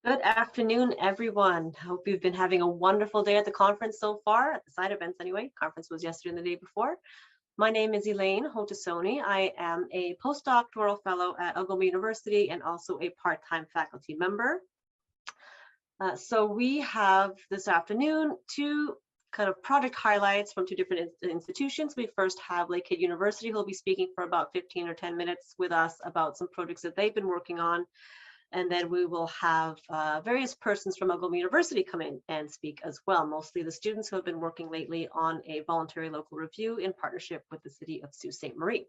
Good afternoon, everyone. Hope you've been having a wonderful day at the conference so far, at the side events anyway. Conference was yesterday and the day before. My name is Elaine Hotasoni. I am a postdoctoral fellow at Algoma University and also a part-time faculty member. So we have this afternoon two kind of project highlights from two different institutions. We first have Lakehead University, who will be speaking for about 15 or 10 minutes with us about some projects that they've been working on. And then we will have various persons from Algoma University come in and speak as well, mostly the students who have been working lately on a voluntary local review in partnership with the City of Sault Ste. Marie.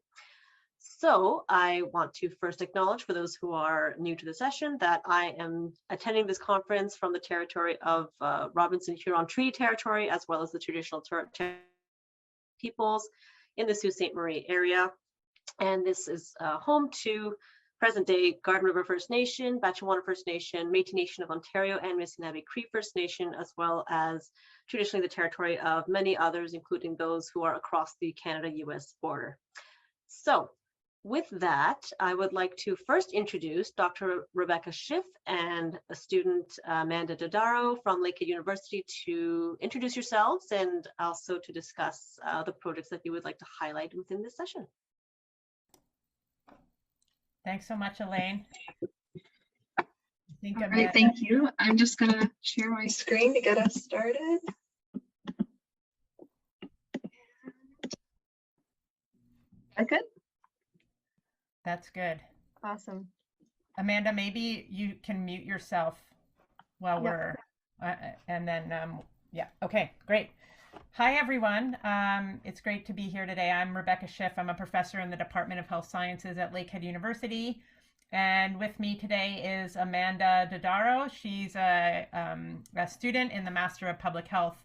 So I want to first acknowledge, for those who are new to the session, that I am attending this conference from the territory of Robinson Huron Treaty Territory, as well as the traditional peoples in the Sault Ste. Marie area. And this is home to present-day Garden River First Nation, Batchewana First Nation, Métis Nation of Ontario, and Missinaibi Cree First Nation, as well as traditionally the territory of many others, including those who are across the Canada-US border. So with that, I would like to first introduce Dr. Rebecca Schiff and a student, Amanda Dodaro from Lakehead University, to introduce yourselves and also to discuss the projects that you would like to highlight within this session. Thanks so much, Elaine. All right, thank you. I'm just going to share my screen to get us started. That good? That's good. Awesome. Amanda, maybe you can mute yourself while we're, and then, yeah, okay, great. Hi, everyone. It's great to be here today. I'm Rebecca Schiff. I'm a professor in the Department of Health Sciences at Lakehead University. And with me today is Amanda Dodaro. She's a student in the Master of Public Health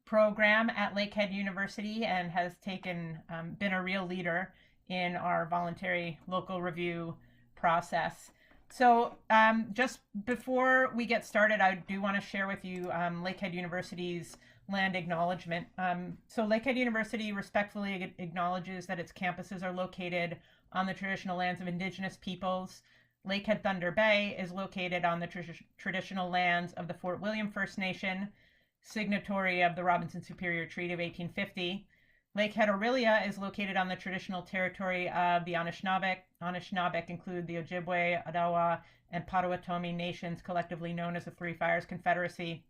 program at Lakehead University and has been a real leader in our voluntary local review process. So just before we get started, I do want to share with you Lakehead University's land acknowledgement. So Lakehead University respectfully acknowledges that its campuses are located on the traditional lands of Indigenous peoples. Lakehead Thunder Bay is located on the traditional lands of the Fort William First Nation, signatory of the Robinson Superior Treaty of 1850. Lakehead Orillia is located on the traditional territory of the Anishinaabe. Anishinaabe include the Ojibwe, Odawa, and Potawatomi nations, collectively known as the Three Fires Confederacy.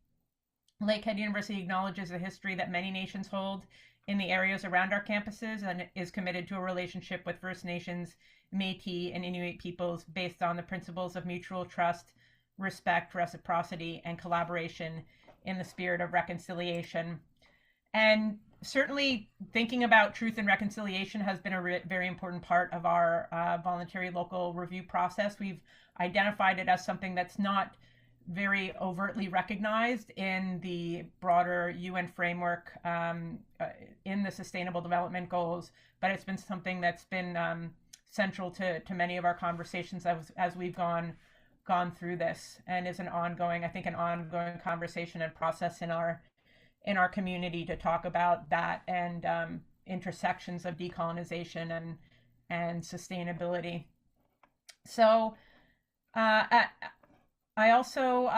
Lakehead University acknowledges the history that many nations hold in the areas around our campuses and is committed to a relationship with First Nations, Métis, and Inuit peoples based on the principles of mutual trust, respect, reciprocity, and collaboration in the spirit of reconciliation. And certainly thinking about truth and reconciliation has been a very important part of our voluntary local review process. We've identified it as something that's not very overtly recognized in the broader UN framework in the Sustainable Development Goals, but it's been something that's been central to many of our conversations as we've gone through this, and is an ongoing conversation and process in our community to talk about that and intersections of decolonization and sustainability. So I also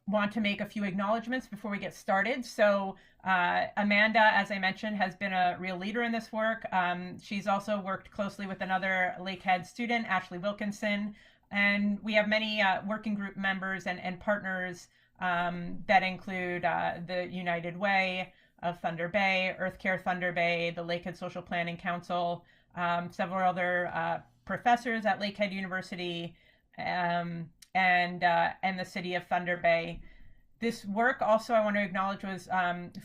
want to make a few acknowledgements before we get started. So Amanda, as I mentioned, has been a real leader in this work. She's also worked closely with another Lakehead student, Ashley Wilkinson, and we have many working group members and partners that include the United Way of Thunder Bay, Earth Care Thunder Bay, the Lakehead Social Planning Council, several other professors at Lakehead University, and the City of Thunder Bay. This work also, I want to acknowledge, was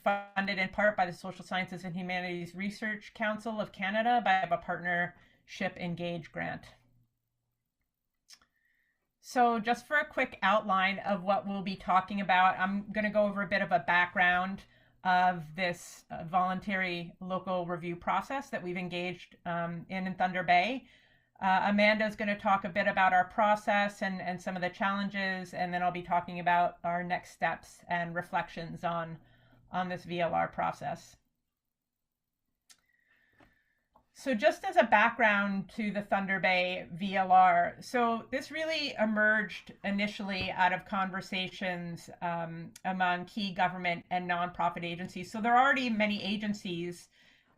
funded in part by the Social Sciences and Humanities Research Council of Canada by a partnership Engage grant. So just for a quick outline of what we'll be talking about, I'm going to go over a bit of a background of this voluntary local review process that we've engaged in Thunder Bay. Amanda is going to talk a bit about our process and some of the challenges, and then I'll be talking about our next steps and reflections on this VLR process. So just as a background to the Thunder Bay VLR, so this really emerged initially out of conversations among key government and nonprofit agencies. So there are already many agencies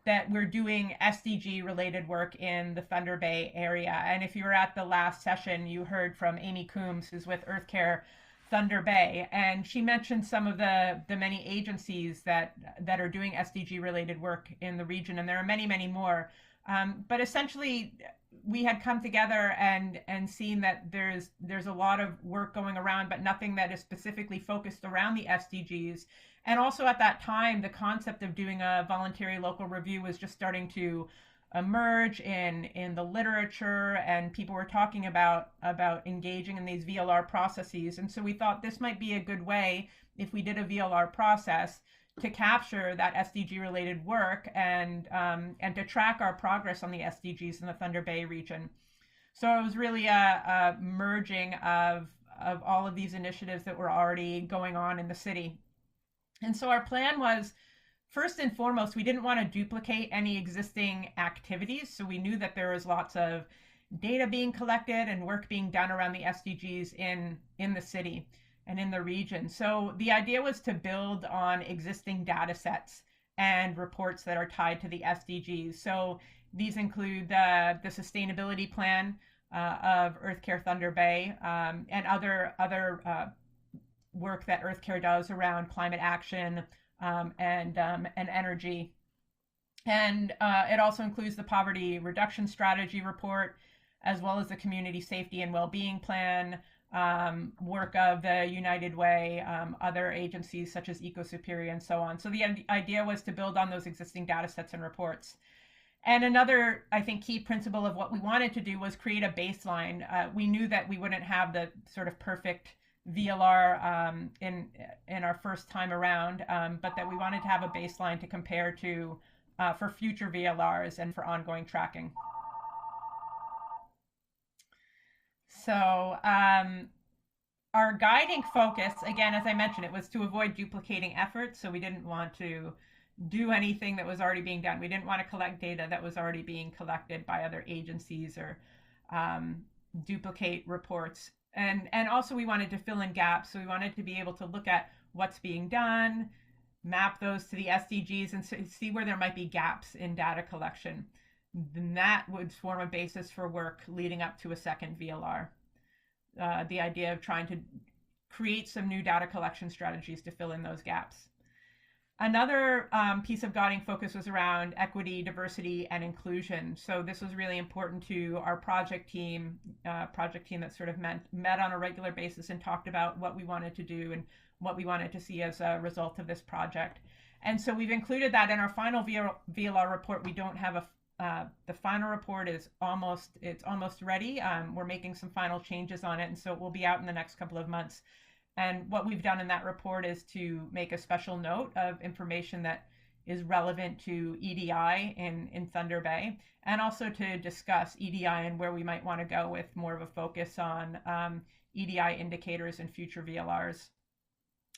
that we're doing SDG related work in the Thunder Bay area. And if you were at the last session, you heard from Amy Coombs, who's with Earth Care Thunder Bay, and she mentioned some of the many agencies that are doing SDG related work in the region, and there are many, many more. But essentially, we had come together and seen that there's a lot of work going around, but nothing that is specifically focused around the SDGs. And also at that time, the concept of doing a voluntary local review was just starting to emerge in the literature, and people were talking about engaging in these VLR processes. And so we thought this might be a good way, if we did a VLR process, to capture that SDG related work and to track our progress on the SDGs in the Thunder Bay region. So it was really a merging of all of these initiatives that were already going on in the city. And so our plan was, first and foremost, we didn't want to duplicate any existing activities. So we knew that there was lots of data being collected and work being done around the SDGs in the city and in the region. So the idea was to build on existing data sets and reports that are tied to the SDGs. So these include the sustainability plan of Earth Care Thunder Bay and other work that Earth Care does around climate action and energy. And it also includes the poverty reduction strategy report, as well as the community safety and well-being plan, work of the United Way, other agencies such as EcoSuperior and so on. So the idea was to build on those existing data sets and reports. And another, I think, key principle of what we wanted to do was create a baseline. We knew that we wouldn't have the sort of perfect VLR in our first time around, but that we wanted to have a baseline to compare to for future VLRs and for ongoing tracking. So our guiding focus, again, as I mentioned, it was to avoid duplicating efforts. So we didn't want to do anything that was already being done. We didn't want to collect data that was already being collected by other agencies or duplicate reports. And also we wanted to fill in gaps. So we wanted to be able to look at what's being done, map those to the SDGs, and see where there might be gaps in data collection. Then that would form a basis for work leading up to a second VLR. The idea of trying to create some new data collection strategies to fill in those gaps. Another piece of guiding focus was around equity, diversity, and inclusion. So this was really important to our project team that sort of met on a regular basis and talked about what we wanted to do and what we wanted to see as a result of this project. And so we've included that in our final VLR report. We don't have the final report is almost ready. We're making some final changes on it, and so it will be out in the next couple of months. And what we've done in that report is to make a special note of information that is relevant to EDI in Thunder Bay, and also to discuss EDI and where we might want to go with more of a focus on EDI indicators in future VLRs.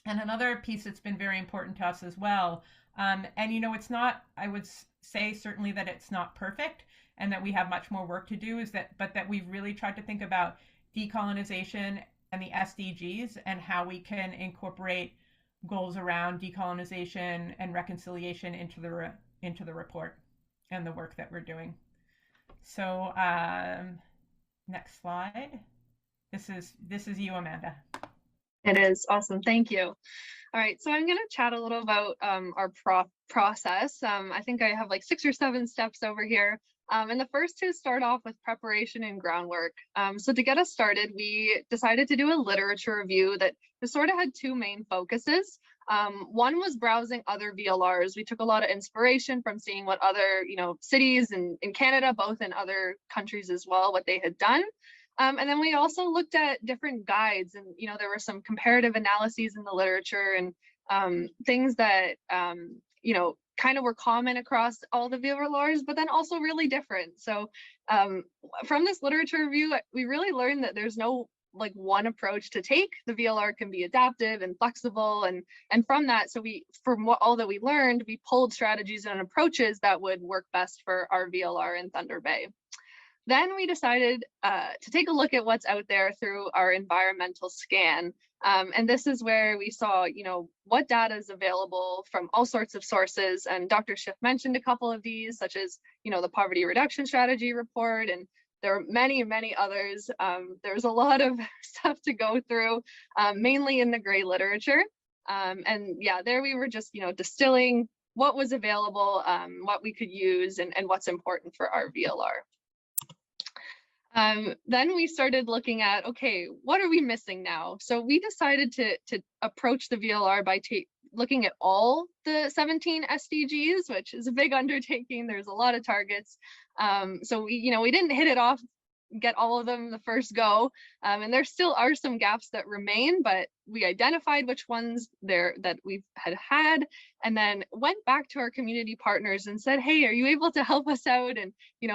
And another piece that's been very important to us as well, and it's not, I would say certainly that it's not perfect and that we have much more work to do, but that we've really tried to think about decolonization and the SDGs and how we can incorporate goals around decolonization and reconciliation into the report and the work that we're doing. So next slide. This is you, Amanda. It is awesome. Thank you. All right, so I'm going to chat a little about our process. I think I have like 6 or 7 steps over here. And the first two start off with preparation and groundwork. So to get us started, we decided to do a literature review that sort of had 2 main focuses. One was browsing other VLRs. We took a lot of inspiration from seeing what other, cities in Canada, both in other countries as well, what they had done. And then we also looked at different guides, and there were some comparative analyses in the literature and things that kind of were common across all the VLRs, but then also really different. So from this literature review, we really learned that there's no like one approach to take. The VLR can be adaptive and flexible, and from that, so from all that we learned, we pulled strategies and approaches that would work best for our VLR in Thunder Bay. Then we decided to take a look at what's out there through our environmental scan. And this is where we saw, what data is available from all sorts of sources. And Dr. Schiff mentioned a couple of these, such as, the Poverty Reduction Strategy Report, and there are many, many others. There's a lot of stuff to go through, mainly in the gray literature. And yeah, there we were just, distilling what was available, what we could use, and what's important for our VLR. Then we started looking at, okay, what are we missing now? So we decided to approach the VLR by looking at all the 17 SDGs, which is a big undertaking. There's a lot of targets. So we didn't hit it off, get all of them the first go. And there still are some gaps that remain, but we identified which ones that we've had, and then went back to our community partners and said, hey, are you able to help us out and,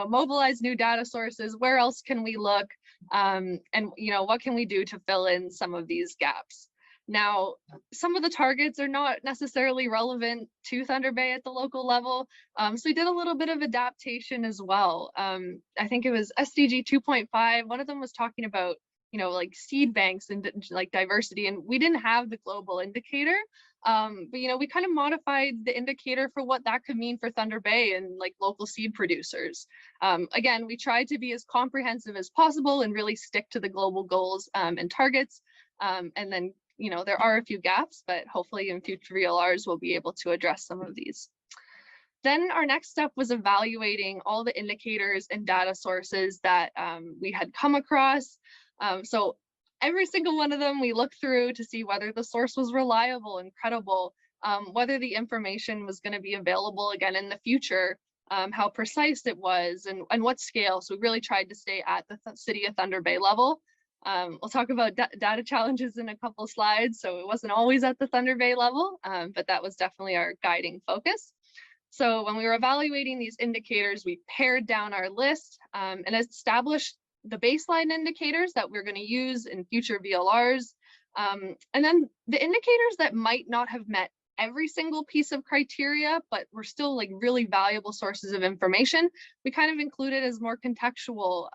mobilize new data sources? Where else can we look? And, what can we do to fill in some of these gaps? Now, some of the targets are not necessarily relevant to Thunder Bay at the local level. So we did a little bit of adaptation as well. I think it was SDG 2.5. One of them was talking about, like seed banks and like diversity, and we didn't have the global indicator. But, we kind of modified the indicator for what that could mean for Thunder Bay and like local seed producers. Again, we tried to be as comprehensive as possible and really stick to the global goals and targets. And then there are a few gaps, but hopefully in future VLRs, we'll be able to address some of these. Then our next step was evaluating all the indicators and data sources that we had come across. So every single one of them we looked through to see whether the source was reliable and credible, whether the information was going to be available again in the future, how precise it was, and what scale. So we really tried to stay at the City of Thunder Bay level. We'll talk about data challenges in a couple slides. So it wasn't always at the Thunder Bay level, but that was definitely our guiding focus. So when we were evaluating these indicators, we pared down our list and established the baseline indicators that we're going to use in future VLRs. And then the indicators that might not have met every single piece of criteria, but were still like really valuable sources of information, we kind of included as more contextual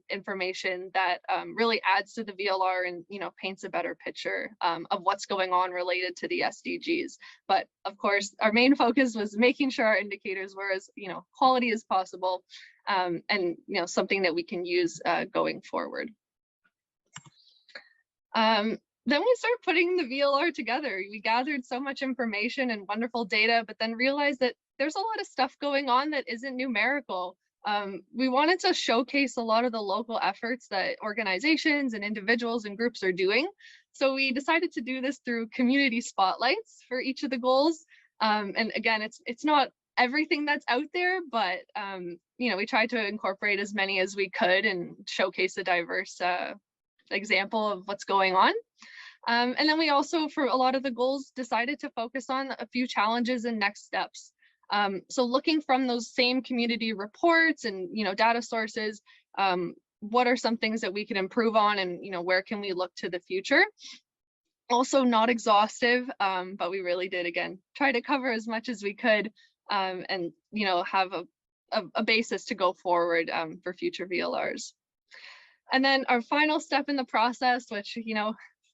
information that really adds to the VLR and paints a better picture of what's going on related to the SDGs. But of course, our main focus was making sure our indicators were as quality as possible, and something that we can use going forward. Then we started putting the VLR together. We gathered so much information and wonderful data, but then realized that there's a lot of stuff going on that isn't numerical. We wanted to showcase a lot of the local efforts that organizations and individuals and groups are doing. So we decided to do this through community spotlights for each of the goals. And again, it's not everything that's out there, but we tried to incorporate as many as we could and showcase a diverse example of what's going on. And then we also, for a lot of the goals, decided to focus on a few challenges and next steps. So looking from those same community reports and data sources, what are some things that we can improve on, and where can we look to the future? Also not exhaustive, but we really did, again, try to cover as much as we could, and have a basis to go forward for future VLRs. And then our final step in the process, which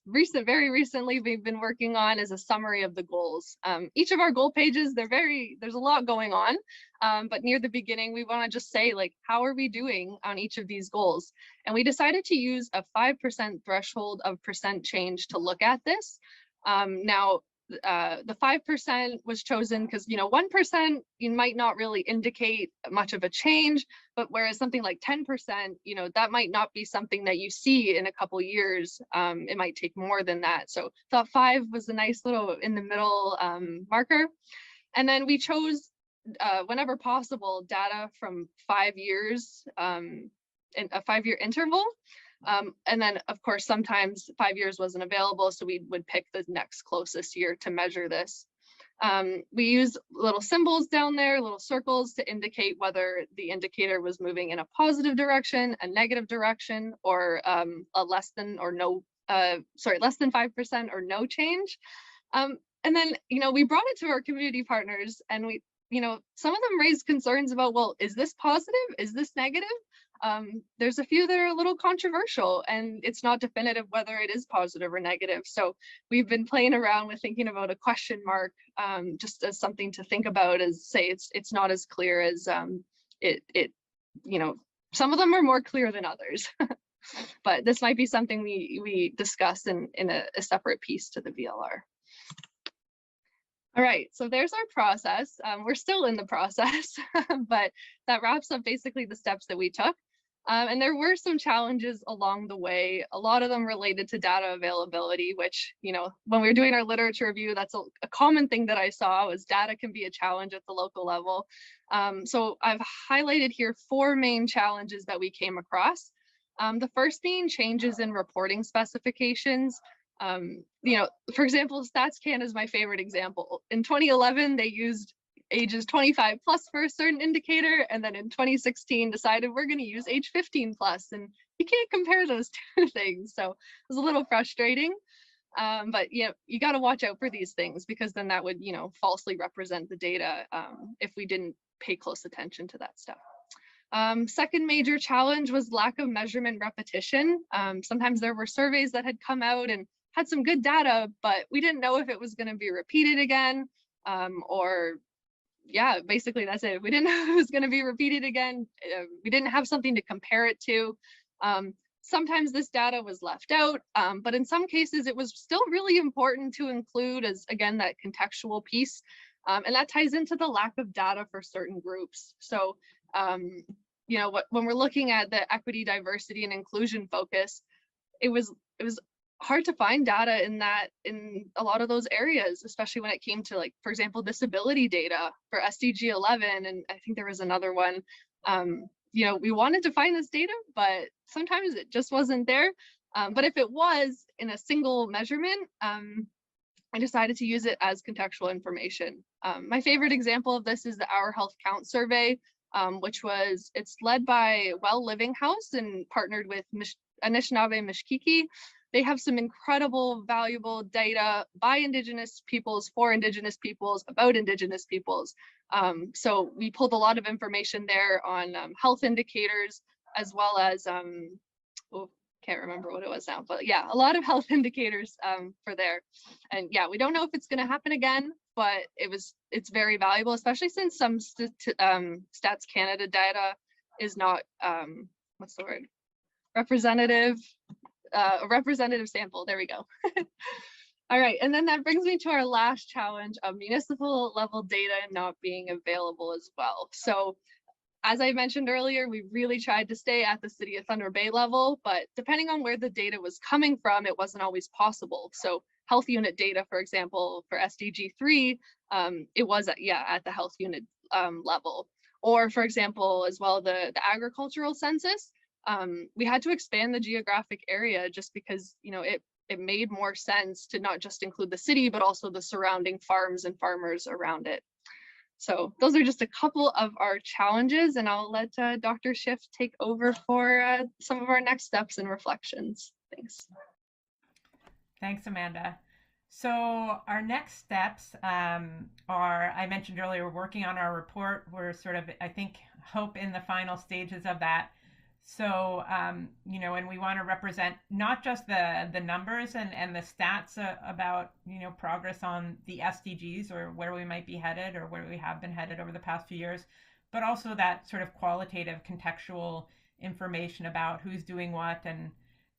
very recently we've been working on, is a summary of the goals. Each of our goal pages, there's a lot going on, but near the beginning we want to just say, like, how are we doing on each of these goals? And we decided to use a 5% threshold of percent change to look at this. Now, the 5% was chosen because 1% you might not really indicate much of a change, but whereas something like 10%, that might not be something that you see in a couple years. It might take more than that. So thought 5 was a nice little in the middle marker. And then we chose, whenever possible, data from 5 years in a 5-year interval. And then, of course, sometimes 5 years wasn't available, so we would pick the next closest year to measure this. We use little symbols down there, little circles, to indicate whether the indicator was moving in a positive direction, a negative direction, or a less than 5% or no change. And then, we brought it to our community partners, and some of them raised concerns about, well, is this positive? Is this negative? There's a few that are a little controversial, and it's not definitive whether it is positive or negative. So we've been playing around with thinking about a question mark, just as something to think about, as say it's not as clear as some of them are more clear than others. But this might be something we discuss in a separate piece to the VLR. All right, so there's our process. We're still in the process, but that wraps up basically the steps that we took. And there were some challenges along the way, a lot of them related to data availability, which, when we were doing our literature review, that's a common thing that I saw, was data can be a challenge at the local level. So I've highlighted here 4 main challenges that we came across. The first being changes in reporting specifications. For example, Stats Canada is my favorite example. In 2011, they used ages 25 plus for a certain indicator, and then in 2016 decided we're going to use age 15 plus, and you can't compare those 2 things. So it was a little frustrating. But you got to watch out for these things, because then that would, falsely represent the data if we didn't pay close attention to that stuff. Second major challenge was lack of measurement repetition. Sometimes there were surveys that had come out and had some good data, but we didn't know if it was going to be repeated again, or yeah, basically that's it. We didn't know if it was going to be repeated again. We didn't have something to compare it to. Sometimes this data was left out, but in some cases it was still really important to include as, again, that contextual piece. And that ties into the lack of data for certain groups. So, when we're looking at the equity, diversity, and inclusion focus, it was hard to find data in a lot of those areas, especially when it came to, like, for example, disability data for SDG 11, and I think there was another one. We wanted to find this data, but sometimes it just wasn't there. But if it was in a single measurement, I decided to use it as contextual information. My favorite example of this is the Our Health Count survey, it's led by Well Living House and partnered with Anishinaabe Mishkiki. They have some incredible, valuable data by Indigenous peoples, for Indigenous peoples, about Indigenous peoples. So we pulled a lot of information there on health indicators, as well as, can't remember what it was now, but yeah, a lot of health indicators for there. And yeah, we don't know if it's going to happen again, but it's very valuable, especially since some Stats Canada data is not, what's the word? Representative. A representative sample. There we go. All right, and then that brings me to our last challenge of municipal level data not being available as well. So as I mentioned earlier, we really tried to stay at the City of Thunder Bay level, but depending on where the data was coming from, it wasn't always possible. So health unit data, for example, for SDG 3, it was at the health unit level. Or for example, as well, the agricultural census, we had to expand the geographic area just because, it made more sense to not just include the city, but also the surrounding farms and farmers around it. So those are just a couple of our challenges, and I'll let Dr. Schiff take over for some of our next steps and reflections. Thanks. Thanks, Amanda. So our next steps are, I mentioned earlier, we're working on our report. We're sort of, I think, hope in the final stages of that. So, and we want to represent not just the numbers and the stats about, progress on the SDGs or where we might be headed or where we have been headed over the past few years, but also that sort of qualitative contextual information about who's doing what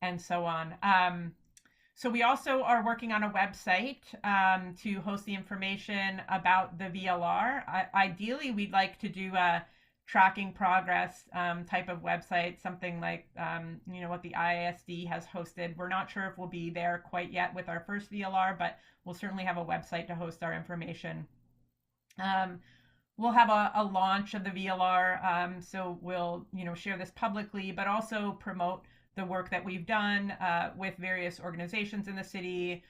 and so on. So we also are working on a website to host the information about the VLR. Ideally, we'd like to do a tracking progress type of website, something like what the IISD has hosted. We're not sure if we'll be there quite yet with our first VLR, but we'll certainly have a website to host our information. We'll have a launch of the VLR, so we'll share this publicly, but also promote the work that we've done with various organizations in the city,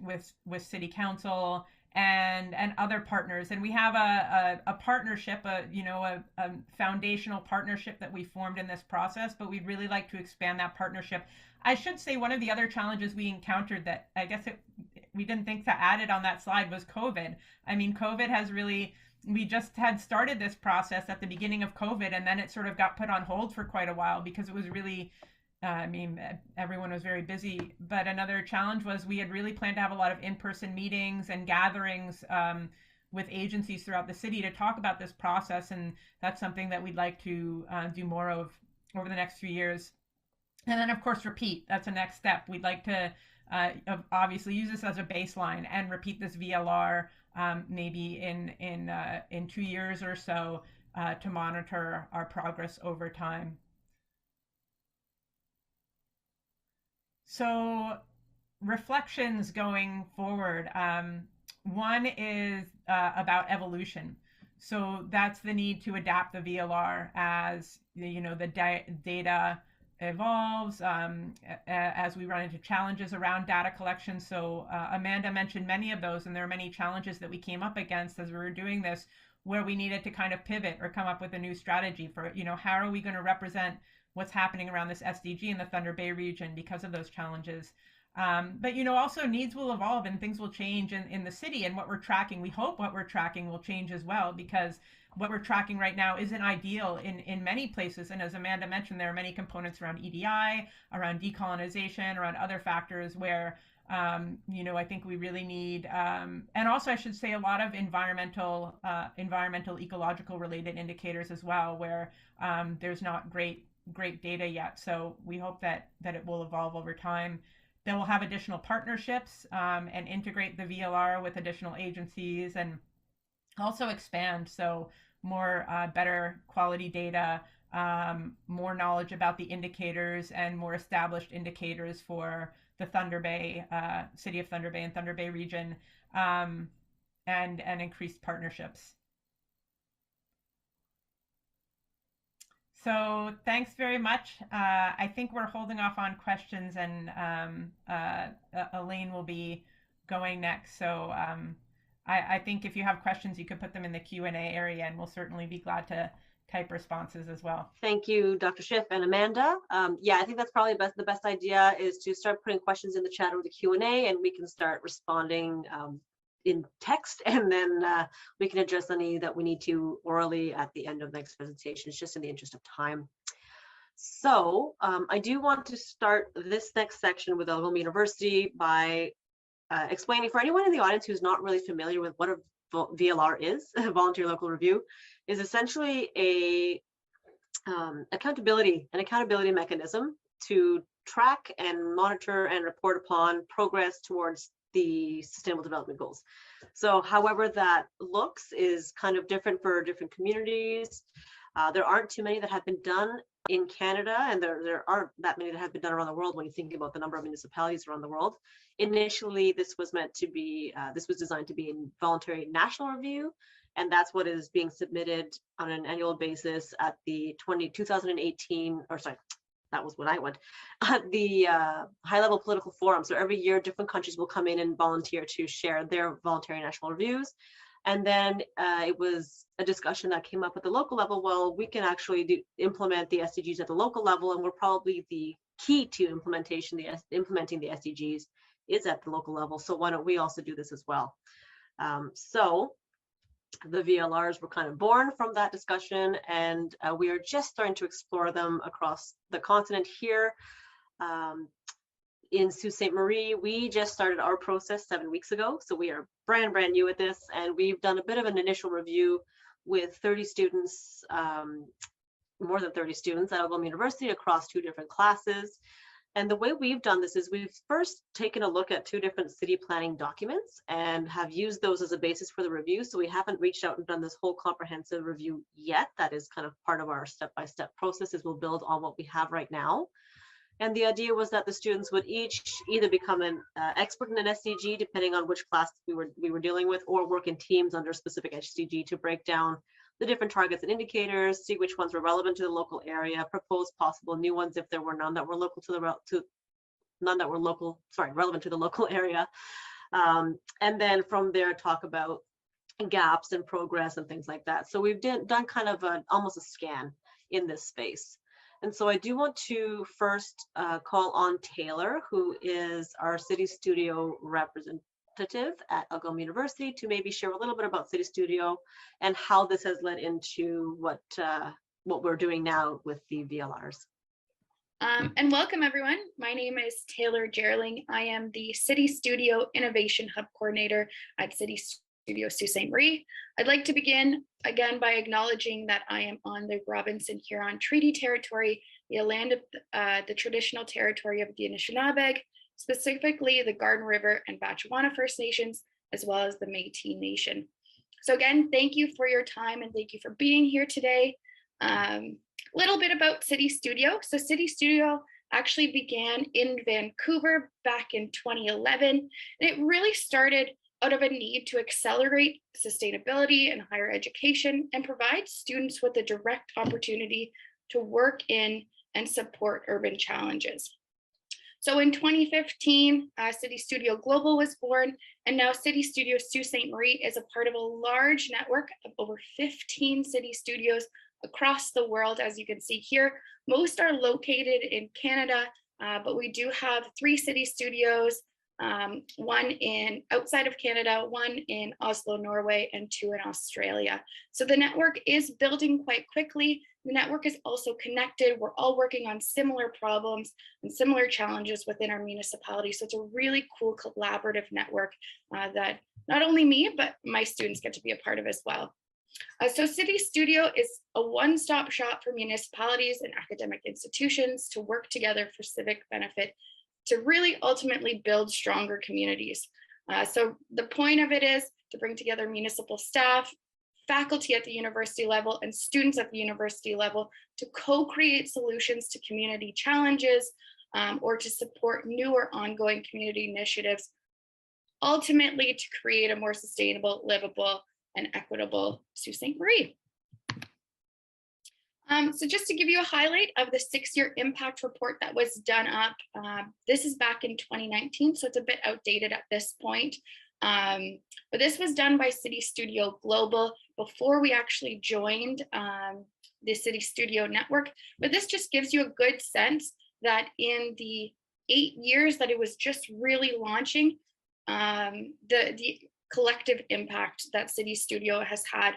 with city council, and other partners. And we have a partnership, a foundational partnership that we formed in this process, but we'd really like to expand that partnership. I should say one of the other challenges we encountered that I guess we didn't think to add it on that slide was COVID. I mean, COVID has really, we just had started this process at the beginning of COVID, and then it sort of got put on hold for quite a while because it was really, I mean, everyone was very busy. But another challenge was we had really planned to have a lot of in-person meetings and gatherings with agencies throughout the city to talk about this process. And that's something that we'd like to do more of over the next few years. And then, of course, repeat. That's a next step. We'd like to obviously use this as a baseline and repeat this VLR maybe in 2 years or so to monitor our progress over time. So reflections going forward. One is about evolution. So that's the need to adapt the VLR as the data evolves, as we run into challenges around data collection. So Amanda mentioned many of those, and there are many challenges that we came up against as we were doing this, where we needed to kind of pivot or come up with a new strategy for, how are we going to represent what's happening around this SDG in the Thunder Bay region because of those challenges. But also needs will evolve and things will change in the city, and what we're tracking, we hope what we're tracking will change as well, because what we're tracking right now isn't ideal in many places. And as Amanda mentioned, there are many components around EDI, around decolonization, around other factors where, I think we really need, and also I should say a lot of environmental, ecological related indicators as well, where there's not great data yet. So we hope that it will evolve over time. Then we'll have additional partnerships and integrate the VLR with additional agencies and also expand. So more better quality data, more knowledge about the indicators and more established indicators for the Thunder Bay, City of Thunder Bay and Thunder Bay region, and increased partnerships. So thanks very much. I think we're holding off on questions, and Elaine will be going next. So I think if you have questions, you could put them in the Q&A area, and we'll certainly be glad to type responses as well. Thank you, Dr. Schiff and Amanda. Yeah, I think that's probably the best idea is to start putting questions in the chat or the Q&A, and we can start responding in text, and then we can address any that we need to orally at the end of the next presentation. It's just in the interest of time. So I do want to start this next section with Algoma University by explaining for anyone in the audience who's not really familiar with what a VLR is, a Voluntary Local Review, is essentially an accountability mechanism to track and monitor and report upon progress towards the Sustainable Development Goals. So however that looks is kind of different for different communities. There aren't too many that have been done in Canada, and there aren't that many that have been done around the world when you think about the number of municipalities around the world. Initially, this was meant to be, this was designed to be a voluntary national review, and that's what is being submitted on an annual basis at the 2018, or sorry, that was when I went, the high-level political forum. So every year, different countries will come in and volunteer to share their voluntary national reviews. And then it was a discussion that came up at the local level. Well, we can actually implement the SDGs at the local level, and we're probably the key to implementing the SDGs is at the local level. So why don't we also do this as well? So the VLRs were kind of born from that discussion, and we are just starting to explore them across the continent here. In Sault Ste. Marie, we just started our process 7 weeks ago, so we are brand new at this, and we've done a bit of an initial review with 30 students, more than 30 students at Algoma University across 2 different classes. And the way we've done this is we've first taken a look at 2 different city planning documents and have used those as a basis for the review. So we haven't reached out and done this whole comprehensive review yet. That is kind of part of our step-by-step process, is we'll build on what we have right now. And the idea was that the students would each either become an expert in an SDG, depending on which class we were dealing with, or work in teams under a specific SDG to break down the different targets and indicators, see which ones were relevant to the local area, propose possible new ones if there were none that were relevant to the local area, And then from there, talk about gaps and progress and things like that. So we've done kind of almost a scan in this space. And so I do want to first call on Taylor, who is our City Studio representative at Algoma University, to maybe share a little bit about City Studio and how this has led into what we're doing now with the VLRs. And welcome everyone. My name is Taylor Gerling. I am the City Studio Innovation Hub Coordinator at City Studio Sault Ste. Marie. I'd like to begin again by acknowledging that I am on the Robinson-Huron Treaty Territory, the land of the traditional territory of the Anishinaabe, specifically the Garden River and Batchewana First Nations, as well as the Métis Nation. So again, thank you for your time and thank you for being here today. Little bit about City Studio. So City Studio actually began in Vancouver back in 2011. And it really started out of a need to accelerate sustainability and higher education and provide students with a direct opportunity to work in and support urban challenges. So in 2015, City Studio Global was born, and now City Studio Sault Ste. Marie is a part of a large network of over 15 city studios across the world, as you can see here. Most are located in Canada, but we do have 3 city studios, one in outside of Canada, one in Oslo, Norway, and 2 in Australia. So the network is building quite quickly. The network is also connected. We're all working on similar problems and similar challenges within our municipality. So it's a really cool collaborative network that not only me, but my students get to be a part of as well. So City Studio is a one-stop shop for municipalities and academic institutions to work together for civic benefit to really ultimately build stronger communities. So the point of it is to bring together municipal staff, faculty at the university level, and students at the university level to co-create solutions to community challenges or to support new or ongoing community initiatives, ultimately to create a more sustainable, livable, and equitable Sault Ste. Marie. So just to give you a highlight of the 6-year impact report that was done up, this is back in 2019, so it's a bit outdated at this point. But this was done by City Studio Global before we actually joined the City Studio network. But this just gives you a good sense that in the 8 years that it was just really launching, the collective impact that City Studio has had,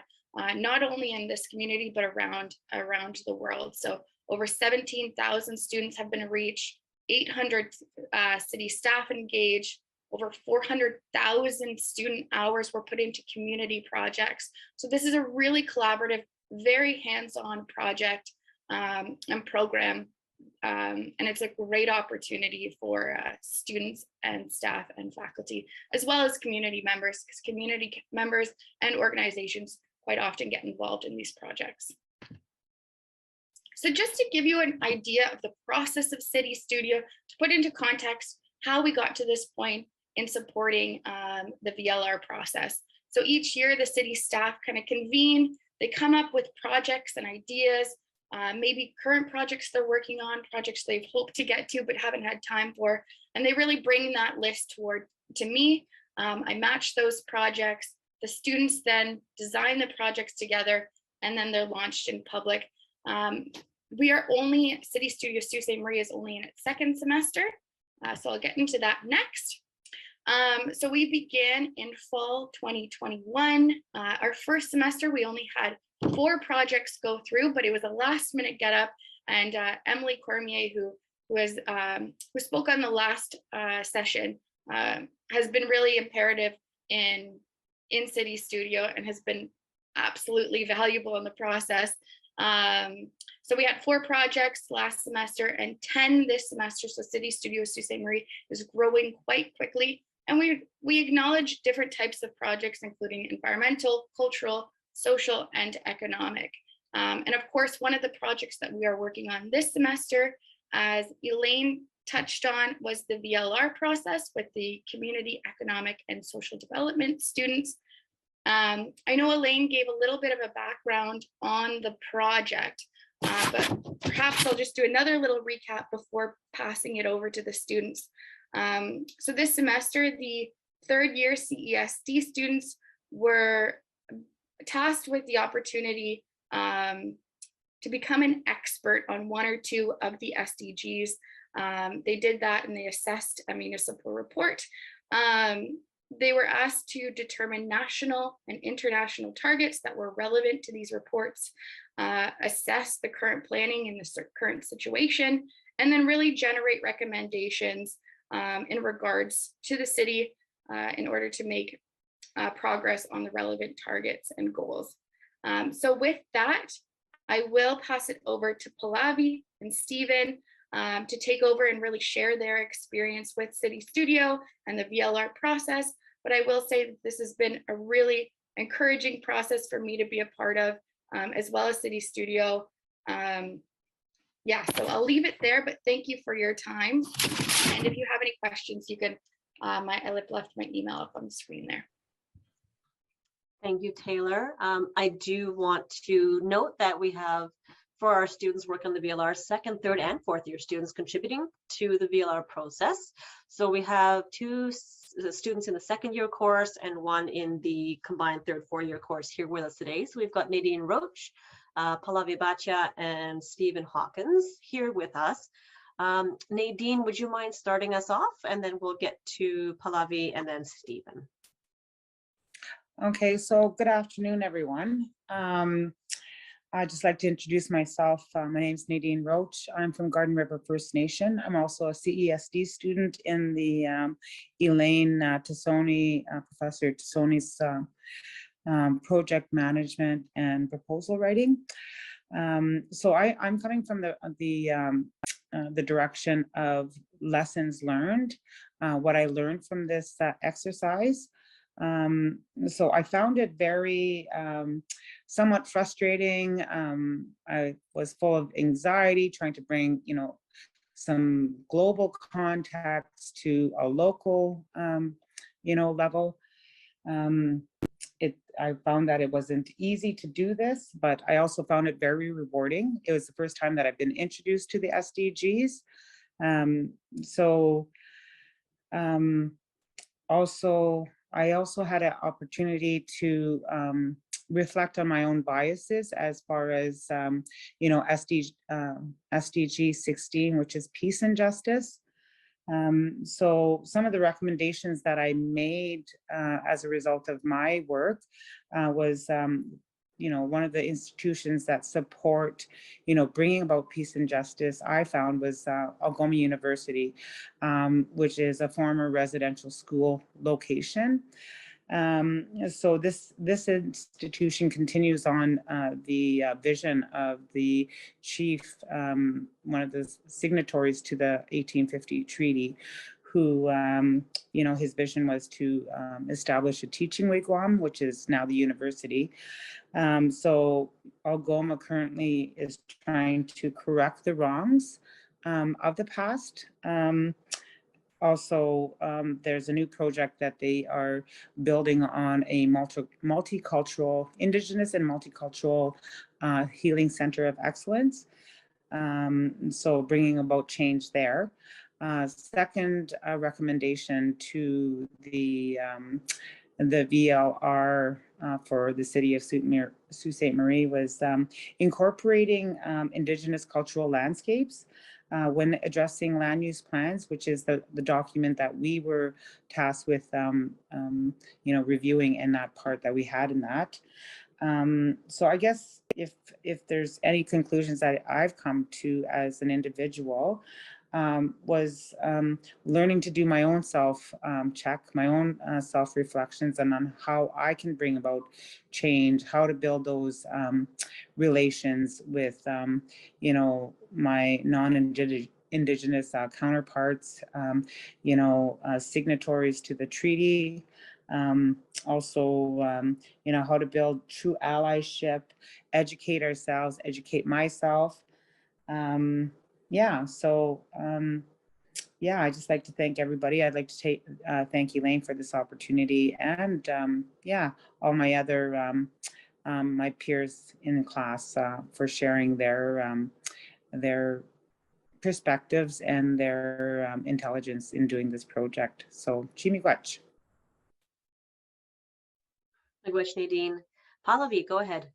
not only in this community, but around the world. So over 17,000 students have been reached, 800 city staff engaged, over 400,000 student hours were put into community projects. So this is a really collaborative, very hands-on project and program. And it's a great opportunity for students and staff and faculty, as well as community members, because community members and organizations quite often get involved in these projects. So just to give you an idea of the process of City Studio, to put into context how we got to this point in supporting the VLR process. So each year the city staff kind of convene, they come up with projects and ideas, maybe current projects they're working on, projects they've hoped to get to but haven't had time for, and they really bring that list to me. I match those projects. The students then design the projects together, and then they're launched in public. City Studio Sault Ste. Marie is only in its 2nd semester, so I'll get into that next. So we began in fall 2021. Our first semester, we only had 4 projects go through, but it was a last-minute get up, and Emily Cormier, who spoke on the last session, has been really imperative in City Studio and has been absolutely valuable in the process. So we had 4 projects last semester and 10 this semester. So City Studio Sault Ste. Marie is growing quite quickly. And we acknowledge different types of projects, including environmental, cultural, social, and economic. And of course, one of the projects that we are working on this semester, as Elaine touched on, was the VLR process with the community, economic, and social development students. I know Elaine gave a little bit of a background on the project, but perhaps I'll just do another little recap before passing it over to the students. So this semester, the third year CESD students were tasked with the opportunity to become an expert on one or two of the SDGs. They did that and they assessed a municipal report. They were asked to determine national and international targets that were relevant to these reports, assess the current planning in the current situation, and then really generate recommendations in regards to the city in order to make progress on the relevant targets and goals. So with that, I will pass it over to Pallavi and Stephen to take over and really share their experience with City Studio and the VLR process. But I will say that this has been a really encouraging process for me to be a part of, as well as City Studio. Yeah, so I'll leave it there, but thank you for your time. And if you have any questions, you can, I left my email up on the screen there. Thank you, Taylor. I do want to note that we have, for our students working on the VLR, second, third, and fourth year students contributing to the VLR process. So we have 2 students in the second year course and 1 in the combined third, 4-year course here with us today. So we've got Nadine Roach, Pallavi Bhatia, and Stephen Hawkins here with us. Nadine, would you mind starting us off? And then we'll get to Pallavi and then Stephen. Okay, so good afternoon, everyone. I'd just like to introduce myself. My name is Nadine Roach. I'm from Garden River First Nation. I'm also a CESD student in the Elaine Tassoni, Professor Tassoni's project management and proposal writing. So I'm coming from the direction of lessons learned, what I learned from this exercise. So I found it very somewhat frustrating. I was full of anxiety trying to bring, some global context to a local, level. I found that it wasn't easy to do this, but I also found it very rewarding. It was the first time that I've been introduced to the SDGs. I also had an opportunity to reflect on my own biases as far as, SDG 16, which is peace and justice. So some of the recommendations that I made as a result of my work was, one of the institutions that support, bringing about peace and justice, I found was Algoma University, which is a former residential school location. So this institution continues on the vision of the chief, one of the signatories to the 1850 treaty, who, his vision was to establish a teaching wigwam, which is now the university. So Algoma currently is trying to correct the wrongs of the past. Also, there's a new project that they are building on a multicultural, Indigenous and multicultural healing center of excellence. So bringing about change there. Second recommendation to the VLR for the city of Sault Ste. Marie was incorporating Indigenous cultural landscapes when addressing land use plans, which is the document that we were tasked with, reviewing in that part that we had in that. So I guess if there's any conclusions that I've come to as an individual, was learning to do my own self check, my own self-reflections, and on how I can bring about change, how to build those relations with, my non-Indigenous counterparts, signatories to the treaty. Also, how to build true allyship, educate ourselves, educate myself. I'd just like to thank everybody. I'd like to thank Elaine for this opportunity, and all my other my peers in class for sharing their perspectives and their intelligence in doing this project. So, Chimigwach. Thank you much, Nadine. Pallavi, go ahead.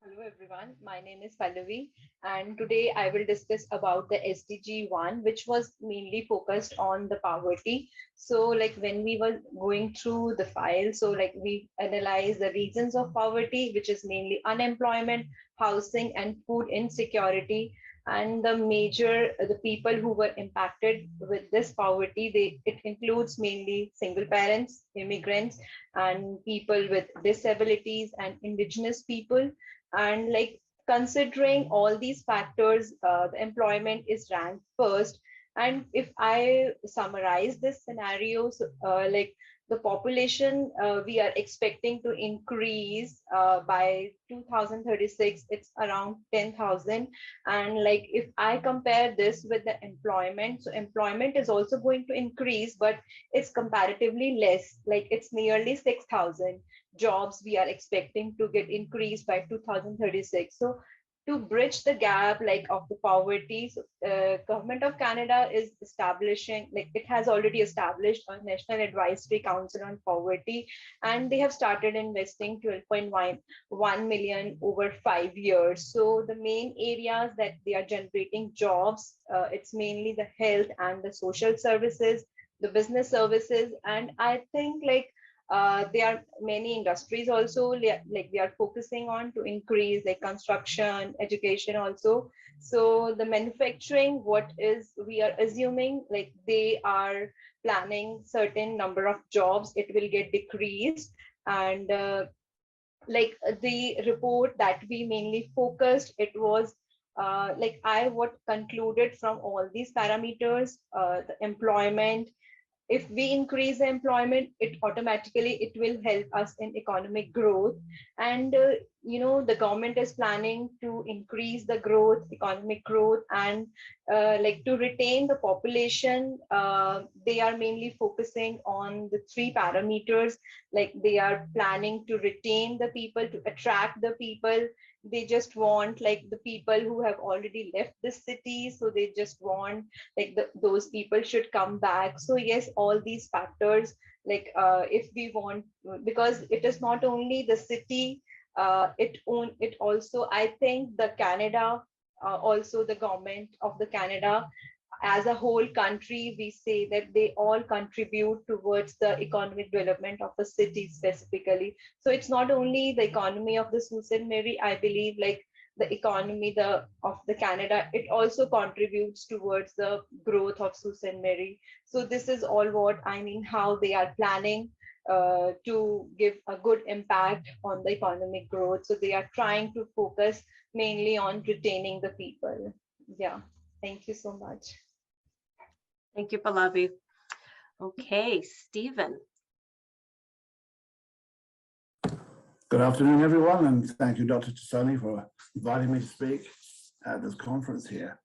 Hello everyone, my name is Pallavi and today I will discuss about the SDG 1, which was mainly focused on the poverty. So like when we were going through the file, so like we analyzed the reasons of poverty, which is mainly unemployment, housing and food insecurity. And the people who were impacted with this poverty, it includes mainly single parents, immigrants, and people with disabilities and indigenous people. And like considering all these factors, the employment is ranked first. And if I summarize this scenario, so, like the population we are expecting to increase by 2036, it's around 10,000. And like if I compare this with the employment, so employment is also going to increase, but it's comparatively less, like it's nearly 6,000 jobs we are expecting to get increased by 2036. So to bridge the gap like of the poverty, so, government of Canada is establishing, like it has already established a National Advisory Council on Poverty, and they have started investing 12.1 million over 5 years. So the main areas that they are generating jobs, it's mainly the health and the social services, the business services, and I think like there are many industries also like they are focusing on to increase, like construction, education also. So the manufacturing, what is we are assuming, like they are planning certain number of jobs, it will get decreased. And like the report that we mainly focused, it was like I what concluded from all these parameters, the employment, if we increase the employment, it automatically it will help us in economic growth. And the government is planning to increase the growth, economic growth, and like to retain the population, they are mainly focusing on the three parameters. Like they are planning to retain the people, to attract the people. They just want like the people who have already left the city, so they just want like those people should come back. So yes, all these factors, like if we want, because it is not only the city, it also, I think the Canada, also the government of the Canada as a whole country, we say that they all contribute towards the economic development of a city specifically. So it's not only the economy of the Sault Ste. Marie, I believe, like the economy of the Canada, it also contributes towards the growth of Sault Ste. Marie. So this is all what I mean, how they are planning to give a good impact on the economic growth. So they are trying to focus mainly on retaining the people. Yeah, thank you so much. Thank you, Pallavi. Okay, Stephen. Good afternoon, everyone, and thank you, Dr. Tassoni, for inviting me to speak at this conference here.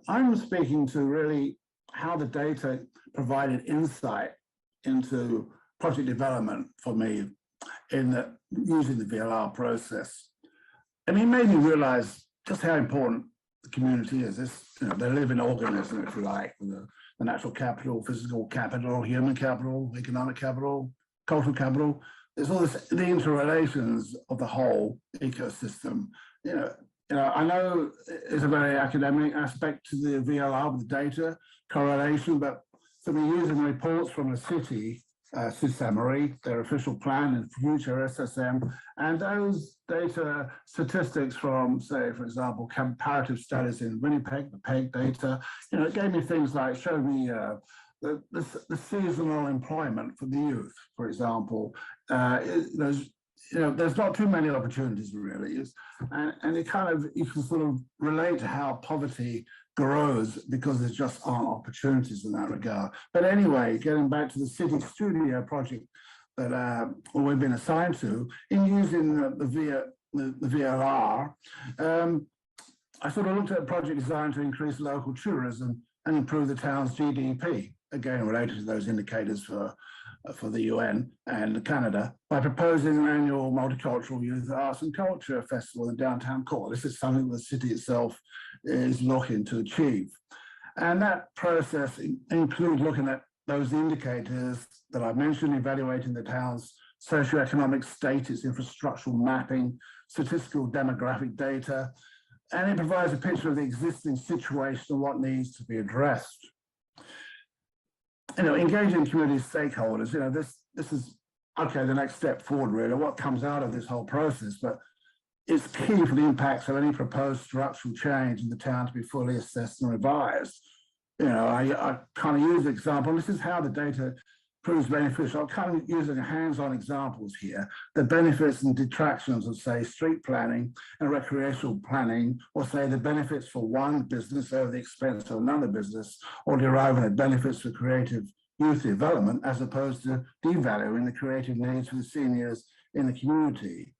I'm speaking to really how the data provided insight into project development for me in using the VLR process. I mean, it made me realize just how important the community is. It's, they live in organism, if you like, the natural capital, physical capital, human capital, economic capital, cultural capital. There's all this, the interrelations of the whole ecosystem. I know it's a very academic aspect to the VLR with the data correlation, but to be using reports from the city, Cities of Sault Ste, their official plan and future SSM, and those data statistics from, say, for example, comparative studies in Winnipeg, the PEG data, it gave me things like, showed me the seasonal employment for the youth, for example. There's not too many opportunities really, and it kind of, you can sort of relate to how poverty grows because there just aren't opportunities in that regard. But anyway, getting back to the City Studio project that we've been assigned to, in using the VLR, I sort of looked at a project designed to increase local tourism and improve the town's GDP, again related to those indicators for the UN and Canada, by proposing an annual multicultural youth arts and culture festival in downtown core. This is something the city itself is looking to achieve. And that process includes looking at those indicators that I mentioned, evaluating the town's socioeconomic status, infrastructural mapping, statistical demographic data, and it provides a picture of the existing situation and what needs to be addressed. Engaging community stakeholders, this is, okay, the next step forward really, what comes out of this whole process, but it's key for the impacts of any proposed structural change in the town to be fully assessed and revised. I kind of use the example, this is how the data proves beneficial. I'm kind of using hands-on examples here, the benefits and detractions of, say, street planning and recreational planning, or say the benefits for one business over the expense of another business, or deriving the benefits for creative youth development as opposed to devaluing the creative needs for the seniors in the community.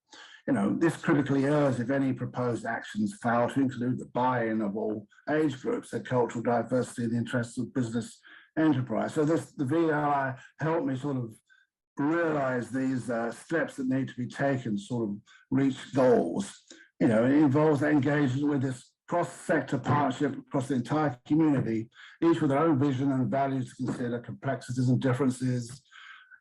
This critically errs if any proposed actions fail to include the buy-in of all age groups, the cultural diversity, the interests of business enterprise. So the VLR helped me sort of realize these steps that need to be taken to sort of reach goals. It involves engagement with this cross-sector partnership across the entire community, each with their own vision and values to consider complexities and differences.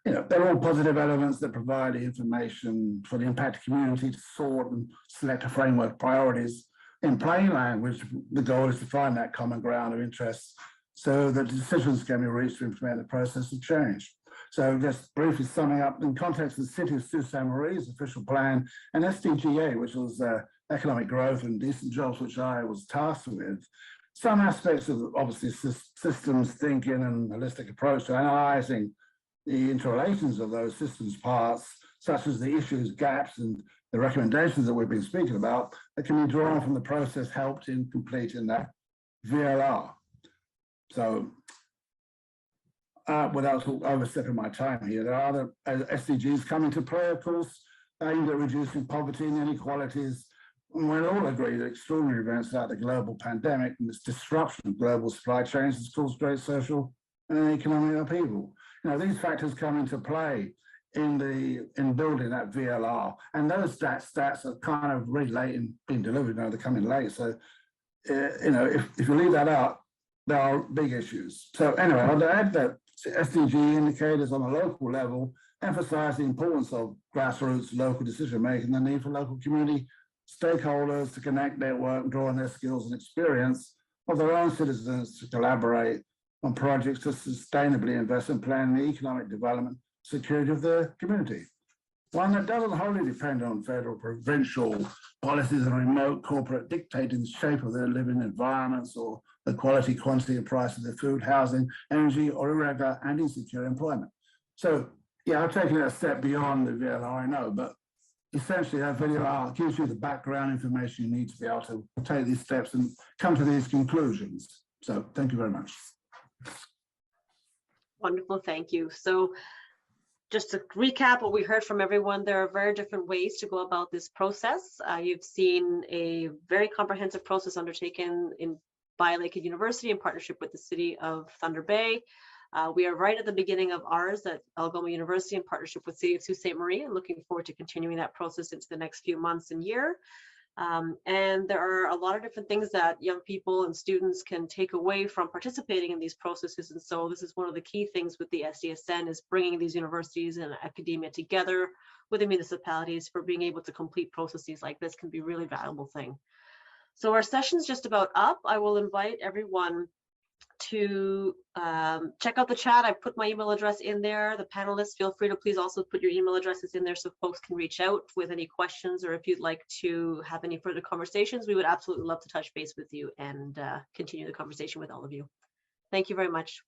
They're all positive elements that provide the information for the impacted community to sort and select a framework priorities. In plain language, the goal is to find that common ground of interest so that decisions can be reached to implement the process of change. So just briefly summing up, in context of the City of Sault Ste.'s official plan and SDG-A, which was economic growth and decent jobs, which I was tasked with, some aspects of obviously systems thinking and holistic approach to analysing the interrelations of those systems parts, such as the issues, gaps, and the recommendations that we've been speaking about, that can be drawn from the process helped in completing that VLR. So, without overstepping my time here, there are other SDGs coming to play, of course, aimed at reducing poverty and inequalities. And we'll all agree that extraordinary events like the global pandemic and this disruption of global supply chains has caused great social and economic upheaval. These factors come into play in building that VLR, and those stats are kind of really late in being delivered. They're coming late. So, if you leave that out, there are big issues. So anyway, I'd add that SDG indicators on a local level emphasize the importance of grassroots local decision making, the need for local community stakeholders to connect their work, draw on their skills and experience of their own citizens to collaborate on projects to sustainably invest and plan the economic development security of the community. One that doesn't wholly depend on federal, provincial policies and remote corporate dictating the shape of their living environments or the quality, quantity, and price of their food, housing, energy, or irregular and insecure employment. So, yeah, I've taken it a step beyond the VLR, I know, but essentially that VLR gives you the background information you need to be able to take these steps and come to these conclusions. So, thank you very much. Wonderful, thank you. So just to recap what we heard from everyone, there are very different ways to go about this process. You've seen a very comprehensive process undertaken by Lakehead University in partnership with the City of Thunder Bay. We are right at the beginning of ours at Algoma University in partnership with City of Sault Ste. Marie, and looking forward to continuing that process into the next few months and year. And there are a lot of different things that young people and students can take away from participating in these processes. And so this is one of the key things with the SDSN is bringing these universities and academia together with the municipalities for being able to complete processes like this can be a really valuable thing. So our session's just about up. I will invite everyone to check out the chat. I put my email address in there. The panelists, feel free to please also put your email addresses in there so folks can reach out with any questions, or if you'd like to have any further conversations, we would absolutely love to touch base with you and continue the conversation with all of you. Thank you very much.